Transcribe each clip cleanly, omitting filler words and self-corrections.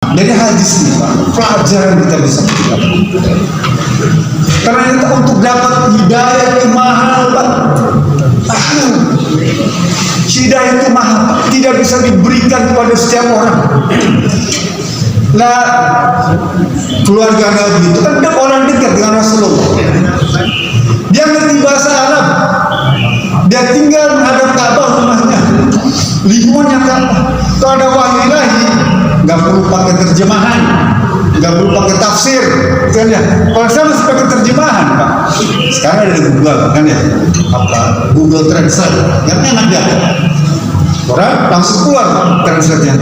Dari hadis ini Pak, pelajaran kita bisa dapat. Karena itu untuk dapat hidayah itu mahal Pak. Mahal. Hidayah itu mahal, tidak bisa diberikan kepada setiap orang. Nah, keluarga Nabi itu kan orang dekat dengan Rasulullah. Dia ngerti bahasa Arab. Dia tinggal menghadap Ka'bah rumahnya. Lingkungannya Ka'bah. Kalau ada wahyu ilahi, nggak perlu pakai terjemahan, nggak perlu pakai tafsir, kan ya? Kalau saya masih pakai terjemahan, Pak. Sekarang ada Google, kan ya? Apa? Google Translate, yang enak ya. Orang langsung keluar translate-nya.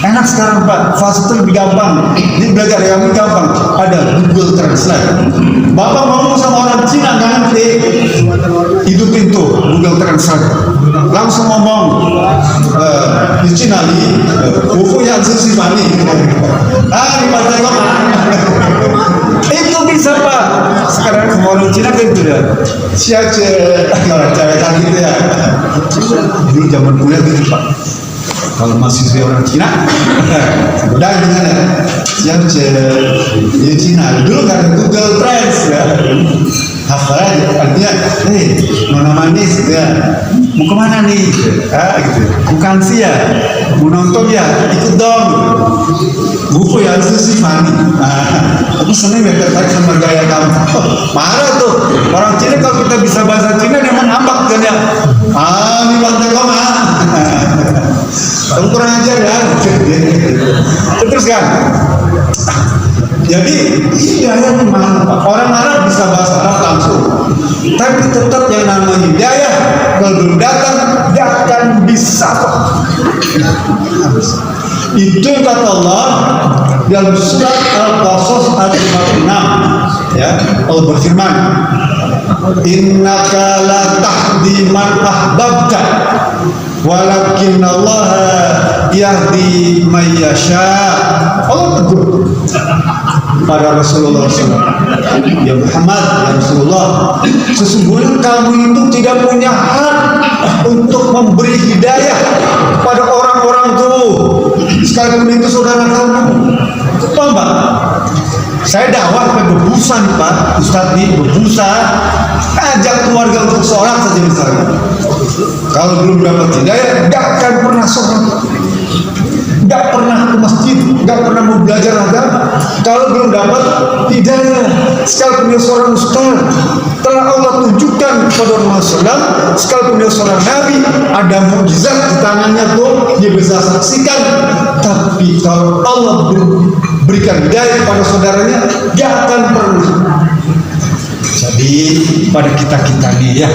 Enak sekarang Pak, fase itu lebih gampang. Ini belajar yang lebih gampang. Ada Google Translate. Bapak ngomong sama orang Cina nggak ngerti, hidupin tuh Google Translate. Langsung ngomong di Cina nih, buku yang sisi mani. Di Pantai Koma. Itu bisa Pak. Sekarang semua orang Cina kan sudah siap cara gitu ya. Dulu zaman kuliah gitu Pak. Kalau masih orang Cina, udah gimana? Yang di Cina dulu kan Google Trends ya, hafal aja. Artinya, nona manis ya, mau kemana nih? Gitu. Bukan sih ya, mau nonton ya, ikut dong. Buku ya Susi Fani. Aku seneng ya tertarik sama gaya kamu. Marah tuh orang Cina kalau kita bisa bahasa Cina dia menambah kan ya. Ini Pantai Koma. Kamu kurang ajar ya. Terus kan. Jadi hidayah itu mahal. Orang Arab bisa bahasa Arab langsung. Tapi tetap yang namanya hidayah kalau belum datang tidak akan bisa. Itu kata Allah dalam surat Al-Qasas ayat 56 ya, Allah berfirman, innaka la tahdi man ahbabta walakin Allah yahdi man yasha. Allah tegur pada Rasulullah SAW, ya Muhammad, ya Rasulullah, sesungguhnya kamu itu tidak punya hak untuk memberi hidayah pada orang-orang tuh, sekalipun itu saudara kamu. Pak, saya dakwah ke Bebusa nih Pak, Ustadz nih Bebusa, ajak keluarga untuk sholat saja misalnya. Kalau belum dapat hidayah, gak akan pernah sholat, gak pernah ke masjid, gak pernah mau belajar agama. Kalau belum dapat hidayah, sekalipun dia seorang ustaz, telah Allah tunjukkan kepada Rasulullah, sekalipun dia seorang nabi, ada mukjizat di tangannya tuh, dia bisa saksikan. Tapi kalau Allah berikan hidayah kepada saudaranya, gak akan pernah. Jadi pada kita nih ya,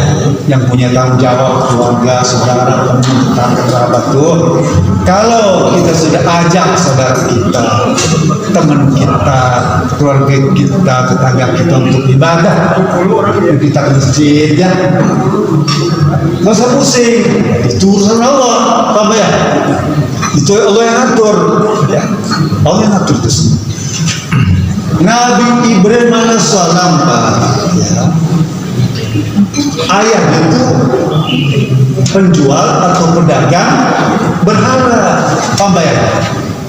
yang punya tanggung jawab keluarga, saudara, teman, tetangga, sahabat tuh, kalau kita sudah ajak saudara kita, teman kita, keluarga kita, tetangga kita untuk ibadah, kita ke masjid ya, nggak usah pusing, itu urusan Allah, apa ya? Itu Allah yang atur, ya, Allah yang atur itu semua. Nabi Ibrahim alaihissalam ya, ayah itu penjual atau pedagang berhala pembayar.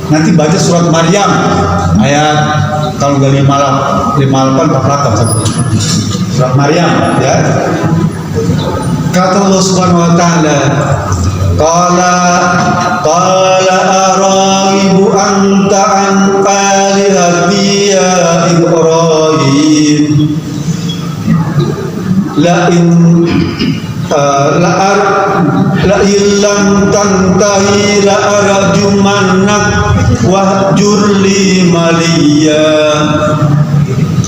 Nanti baca surat Maryam ayat kalau nggak 58 surat Maryam ya. Kata Allah Subhanahu Wa Taala, Qala araibu anta an alihati ya Ibrahim la illam tantahi la arjumannak wahjurli maliya.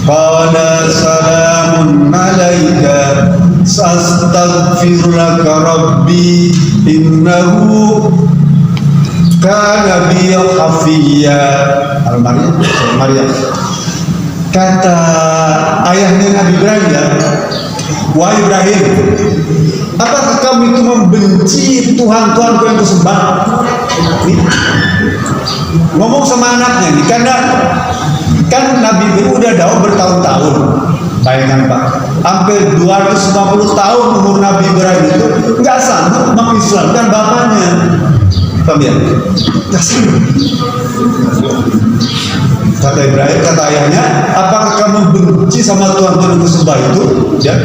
Qala salamun alaika sastaghfir laka rabbi innahu kana bi hafiya. Al-Maryam. Kata ayahnya Nabi Ibrahim ya, wahai Ibrahim, apakah kamu itu membenci Tuhan-Tuhan yang kau sembah? Ngomong sama anaknya nih, karena kan Nabi Ibrahim udah dakwah bertahun-tahun. Bayangkan Pak, hampir 250 tahun umur Nabi Ibrahim itu nggak sanggup mengislamkan bapaknya. Paham ya? Kata Ibrahim, kata ayahnya, apakah kamu benci sama Tuhan Tuhan yang sembah itu? Ya.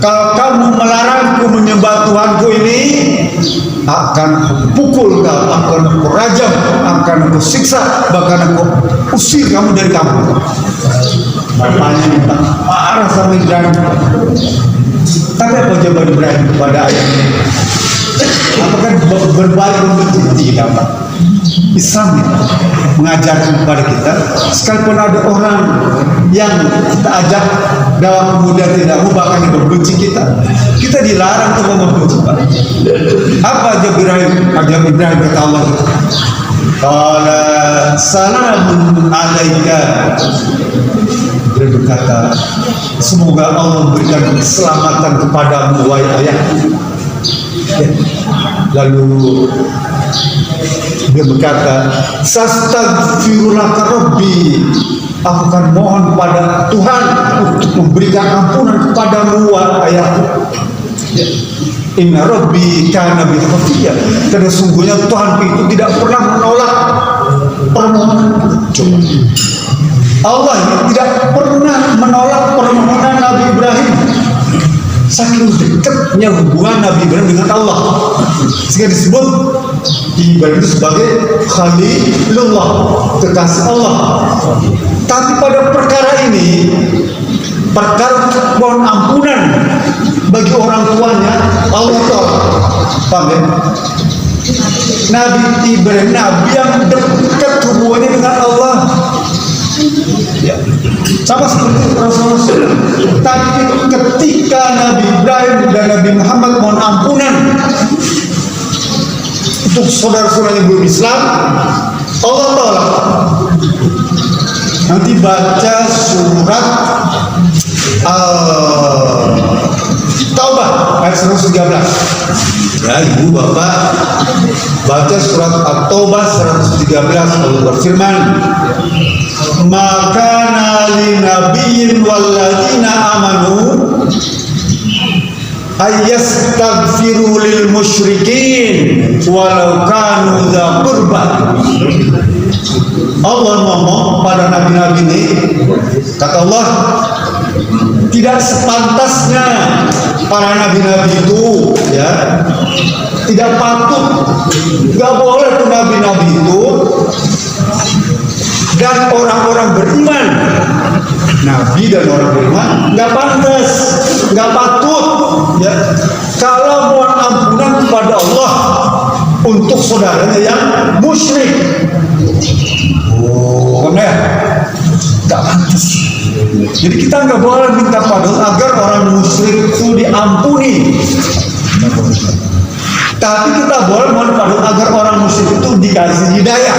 Kalau kamu melarangku menyembah Tuhanku ini, akan aku pukul kau, akan aku rajam, akan aku siksa, bahkan aku usir kamu dari kampung. Bapaknya minta marah sama Ibrahim. Tapi apa jawaban Ibrahim kepada ayahnya? Apakah berbalik membenci tidak, Pak? Islam mengajarkan kepada kita, sekalipun ada orang yang kita ajak dalam kemudian tidak mau bahkan yang membenci kita dilarang untuk membenci, Pak. Apa ajar Ibrahim kata Allah? Qala salamun alaika. Dia berkata, semoga Allah memberikan keselamatan kepadamu, wahai ayah. Ya. Lalu dia berkata, sastaghfirulaka rabbi, aku akan mohon kepada Tuhan untuk memberikan ampunan kepadamu, wahai ayahku. Ya. Inna rabbi kana bi khafiyah, karena sungguhnya Tuhan itu tidak pernah menolak permohonan. Coba, Allah tidak pernah menolak permohonan Nabi Ibrahim. Saking dekatnya hubungan Nabi Ibrahim dengan Allah, sehingga disebut Ibrahim itu sebagai Khalilullah, kekasih Allah. Tapi pada perkara ini, perkara mohon ampunan bagi orang tuanya, Allah tolak. Paham ya? Nabi Ibrahim, Nabi yang dekat hubungannya dengan Allah. Ya. Sama seperti Rasulullah. Tapi ketika Nabi Ibrahim dan Nabi Muhammad mohon ampunan untuk saudara-saudara yang belum Islam, Allah tolak. Nanti baca surat Taubah ayat 113. Ya, ibu bapak baca surat At-Taubah 113. Allah berfirman, maka nali nabiyyin walladzina amanu ayastaghfiru lil musyrikin walau kanu dza qurba. Allah ngomong pada nabi-nabi ini, kata Allah, tidak sepantasnya para nabi-nabi itu, ya, tidak patut, nggak boleh tuh nabi-nabi itu dan orang-orang beriman, nabi dan orang beriman nggak pantas, nggak patut, ya, kalau mohon ampunan kepada Allah untuk saudaranya yang musyrik. Oh, ya, nggak pantas. Jadi kita nggak boleh minta pada Allah agar orang musyrik itu diampuni. Tapi kita boleh mohon pada Allah agar orang musyrik itu dikasih hidayah,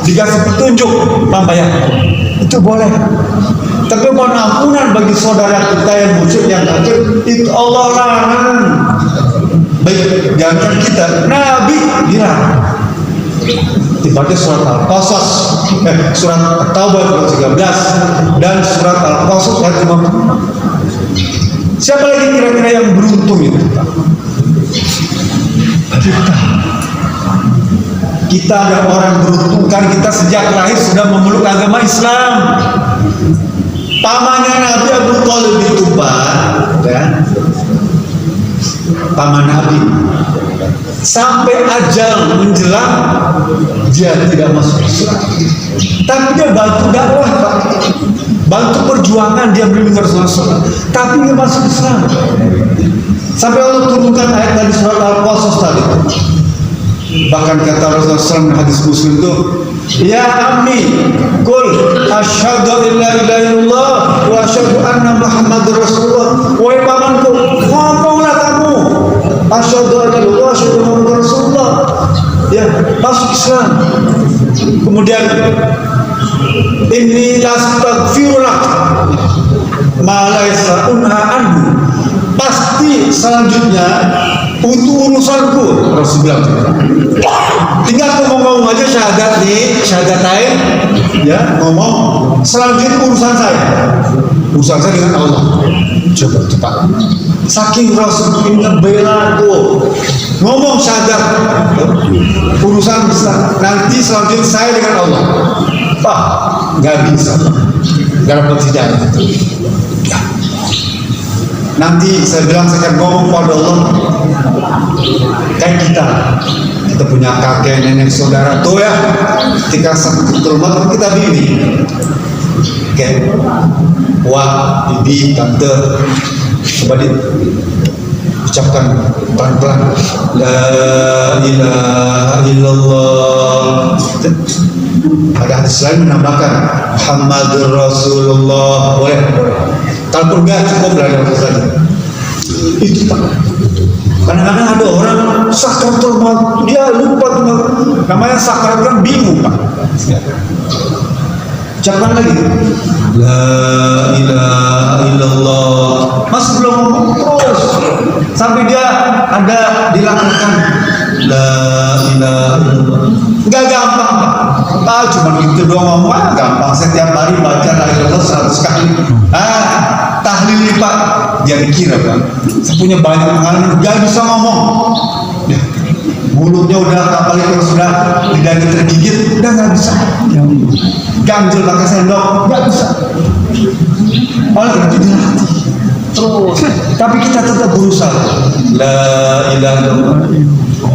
dikasih petunjuk, Bapak ya. Itu boleh. Tapi mohon ampunan bagi saudara kita yang musyrik, yang kafir, itu Allah larang. Baik, jangan kita, Nabi bilang. Dibaca surat Al-Qasas, surat At-Taubah 13 dan surat Al-Qasas ayat 50. Siapa lagi kira-kira yang beruntung itu? Kita ada orang beruntung kan, kita sejak lahir sudah memeluk agama Islam. Pamannya Nabi Abu Thalib itu, Pak, ya, paman Nabi, sampai ajal menjelang dia tidak masuk Islam, tapi dia bantu dakwah, Pak, bantu perjuangan, dia melindungi Rasulullah, tapi dia masuk Islam. Sampai Allah turunkan ayat tadi surat Al-Qasas tadi. Bahkan kata Rasulullah SAW hadis Muslim itu, ya ammi qul asyhadu an la ilaha illallah wa asyhadu anna Muhammadar Rasulullah. Wahai pamanku, ngomonglah kamu asyhadu an la ilaha illallah wa asyhadu anna Muhammadar Rasulullah, ya, masuk Islam. Kemudian inni lastaghfirullah ma laisa unha anhu, pasti selanjutnya untuk urusanku. Rasul bilang, tinggal ngomong-ngomong aja syahadat nih, syahadatain, ya ngomong. Selanjutnya urusan saya dengan Allah. Coba cepat. Saking Rasul ini bela tuh, ngomong syahadat, urusan nanti selanjutnya saya dengan Allah. Pak, nggak bisa, nggak dapat hidayah. Ya. Nanti saya bilang saya akan ngomong pada Allah. Kayak kita punya kakek, nenek, saudara tuh ya. Ketika sakit rumah kita bimbing. Oke, wah, bibi, tante, coba diucapkan pelan-pelan. La ilaha illallah. Ada hadis lain menambahkan Muhammadur Rasulullah. Boleh. Kalau enggak cukup belajar saja. Itu Pak. Kadang-kadang ada orang sakaratul maut, dia lupa namanya sakarat kan bingung Pak. Ucapkan lagi. La ilaha illallah. Masih belum ngomong terus sampai dia ada dilakukan la ilaha illallah. Enggak gampang Pak. Cuma gitu doang ngomong, gampang. Setiap hari baca la ilaha illallah 100 kali. Tahlil nih Pak. Dia dikira Pak. Saya punya banyak pengalaman, gak bisa ngomong. Ya. Mulutnya udah apalagi kalau sudah lidahnya tergigit, udah gak bisa. Ganjel pakai sendok, gak bisa. Oleh karena itu dilatih terus. Tapi kita tetap berusaha. La ilaha illallah.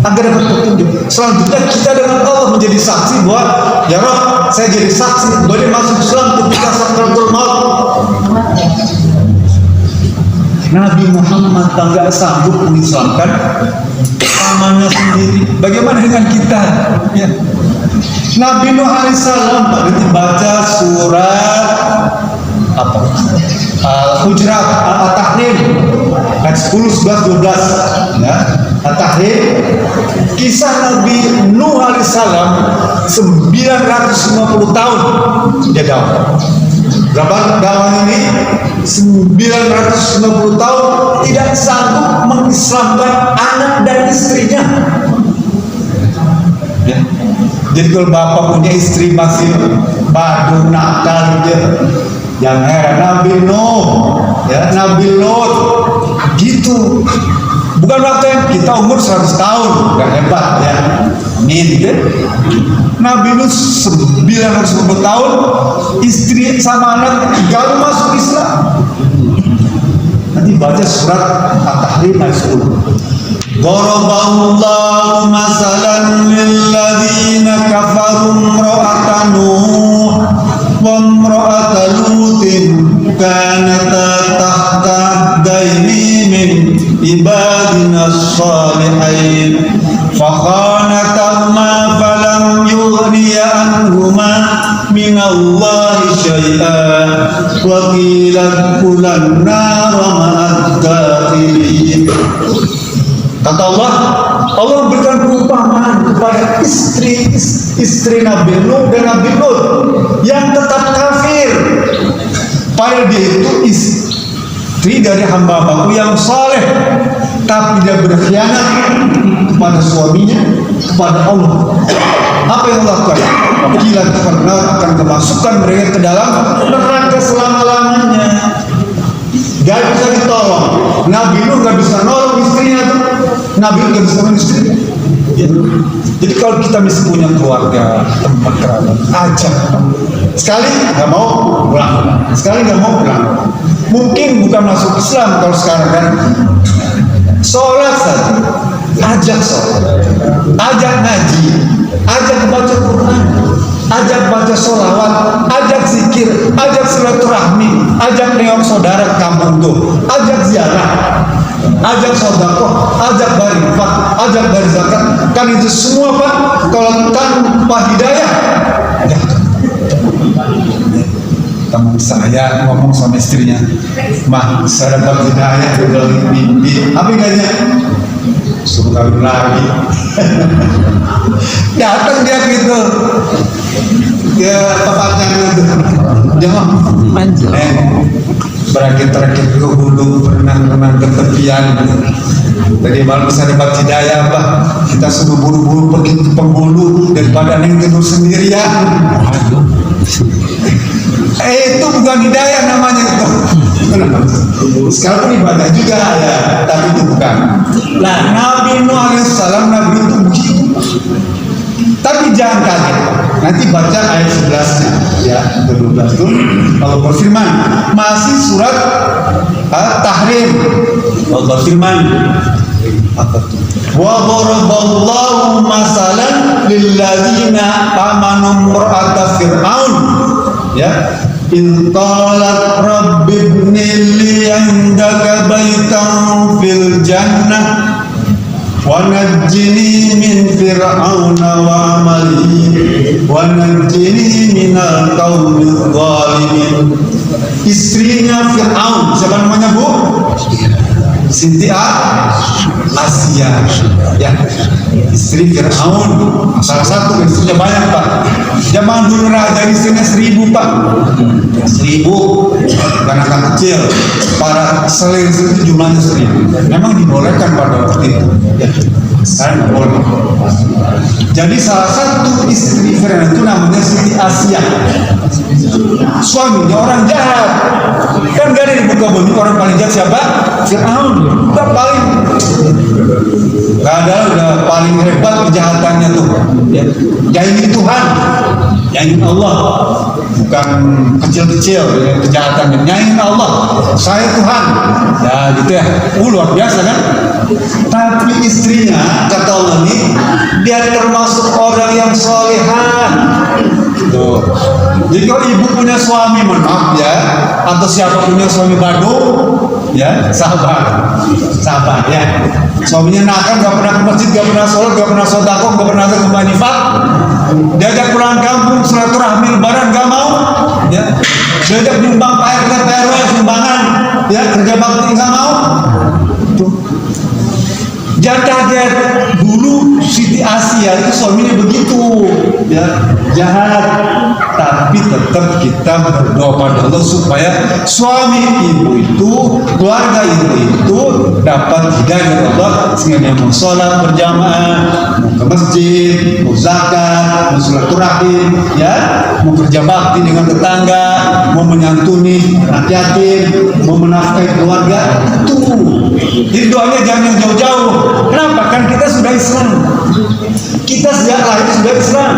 Agar dapat petunjuk. Selanjutnya kita dengan Allah menjadi saksi bahwa ya Rob, saya jadi saksi boleh masuk Islam ketika sakaratul maut. Nabi Muhammad nggak sanggup mengislamkan pamannya sendiri. Bagaimana dengan kita? Ya. Nabi Nuh alaihissalam baca surat apa? Al-Hujurat, Al-Tahrim, ayat 10, 11, 12. Ya. Al-Tahrim, kisah Nabi Nuh alaihissalam 950 tahun dia dakwah. Berapa dakwah ini? 950 tahun tidak sanggup mengislamkan anak dan istrinya. Ya. Jadi kalau bapak punya istri masih badu nakal dia, yang heran Nabi Nuh, ya Nabi Lot, gitu. Bukan waktu yang kita umur 100 tahun, gak hebat ya. Gitu. Nabi Nuh 950 tahun, istri sama anak gagal masuk Islam. Nanti baca surat At-Tahrim ayat 10. Daraballahu masalan lilladzina kafaru imra'atan Nuh wa imra'atan Lutin kanata tahta daini min ibadina shalihin fakhanatahuma falam yughniya anhuma minallahi syai'an wa qila kulan nar ma'ad dakhilin. Kata Allah memberikan perumpamaan kepada istri Nabi Nuh dan Nabi Lut yang tetap kafir. Padahal dia itu istri dari hamba-hambaku yang saleh, tapi dia berkhianat kepada suaminya, kepada Allah. Apa yang Allah lakukan? Gila akan memasukkan mereka ke dalam neraka selama-lamanya. Gak bisa ditolong. Nabi Nuh gak bisa nolong istrinya tuh. Nabi Nuh gak bisa nolong istrinya. Ya. Jadi kalau kita mesti punya keluarga, teman kerabat, ajak. Sekali gak mau pulang, sekali gak mau pulang. Mungkin bukan masuk Islam kalau sekarang kan. Sholat saja, ajak sholat, ajak ngaji, ajak baca Quran, ajak baca sholawat, ajak zikir, ajak silaturahmi, ajak nengok saudara ke kampung tuh, ajak ziarah, ajak sedekah, ajak berinfak, ajak berzakat. Kan itu semua Pak, kalau tanpa hidayah. Ya. Teman saya ngomong sama istrinya, "Mah, saya dapat hidayah dari mimpi." Apa hidayahnya? Suruh kawin lagi. Datang dia gitu ke tempatnya itu, jangan berakit-rakit ke hulu, berenang-renang ke tepian. Tadi malam bisa dapat hidayah Pak. Kita suruh buru-buru pergi ke penghulu daripada neng tidur sendirian. Itu bukan hidayah namanya itu. Sekalipun ibadah juga ya, tapi itu bukan. Nah, Nabi Nuh alaihissalam Nabi itu begitu. Tapi jangan kaget. Nanti baca ayat 11-nya ya, 12 itu kalau berfirman masih surat Tahrim. Allah berfirman apa tuh? Wa daraballahu masalan lilladzina amanu imra'ata fir'aun ya in qalat rabbi ibni li 'indaka baitan fil jannah wa najjini min fir'auna wa amalihi wa najjini minal qaumidz zalimin. Istrinya Fir'aun, siapa namanya Bu? Siti Asia ya, istri Fir'aun, salah satu istrinya banyak Pak. Zaman dulu raja istrinya 1000 Pak, 1000 anak kecil, para selir itu jumlahnya 1000. Memang dibolehkan pada waktu itu ya, kan boleh. Jadi salah satu istri Fir'aun itu namanya Siti Asia. Suaminya orang jahat, kan gak ada di muka bumi orang paling jahat siapa? Fir'aun. Udah paling gak ada, udah paling hebat kejahatannya tuh ya. Nyanyiin Tuhan, nyanyiin Allah, bukan kecil-kecil ya, kejahatannya. Nyanyiin Allah, saya Tuhan ya gitu ya. Luar biasa kan. Tapi istrinya kata Allah nih, dia termasuk orang yang solehan tuh. Jadi kalau ibu punya suami, maaf ya, atau siapa punya suami badung ya, sabar ya. Suaminya nakal, gak pernah ke masjid, gak pernah sholat, gak pernah sodako, gak pernah kembali nifak. Diajak pulang kampung silaturahmi lebaran gak mau ya. Diajak nyumbang PRT PRW sumbangan ya, kerja bakti gak mau tuh. Jadah dulu Siti Asia itu suaminya begitu ya, jahat. Tapi tetap kita berdoa pada Allah supaya suami ibu itu, keluarga ibu itu dapat hidayah dari Allah, sehingga dia mau sholat berjamaah, mau ke masjid, mau zakat, mau silaturahim ya, mau kerja bakti dengan tetangga, mau menyantuni anak yatim, mau menafkahi keluarga. Itu jadi doanya jangan yang jauh-jauh. Kenapa? Kan kita sudah Islam. Kita sejak lahir sudah Islam.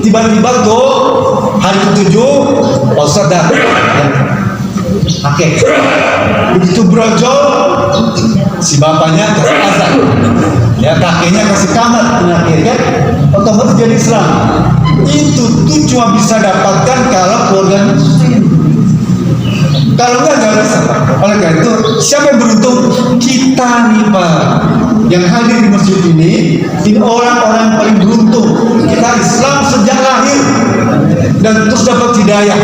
Tiba-tiba tuh hari ke-7 Ustaz dah oke. Begitu brojol, si bapaknya kasih azan ya, kakeknya kasih kamat penyakit kan, otomatis jadi Islam. Itu tuh cuma bisa dapatkan kalau keluarga muslim. Kalau enggak bisa Pak. Oleh karena itu siapa yang beruntung? Kita nih Pak, yang hadir di masjid ini orang-orang yang paling beruntung. Kita Islam sejak lahir dan terus dapat hidayah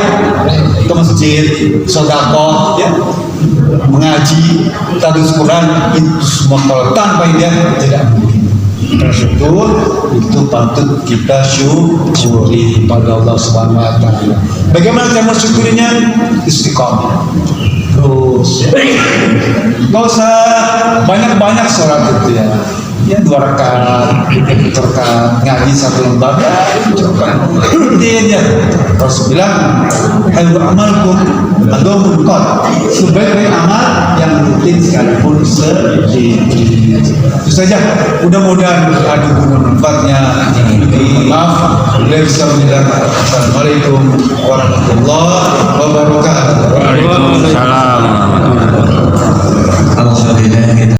ke masjid, sedekah ya, mengaji, tadus Quran, itu semua kalau tanpa hidayah tidak mungkin. Itu patut kita syukuri pada Allah Subhanahu wa taala. Bagaimana cara mensyukurinya? Istiqamah. Terus nggak usah banyak-banyak sholat itu ya. Ya 2 rakaat, 3 rakaat, ngaji 1 lembar, cukup. Intinya Rasul bilang, "Hayu amalkum adamul qad." Sebaik-baik amal yang rutin sekalipun sedikit. Itu saja. Mudah-mudahan ada bermanfaatnya. Maaf, Assalamualaikum warahmatullahi wabarakatuh. Waalaikumsalam warahmatullahi wabarakatuh.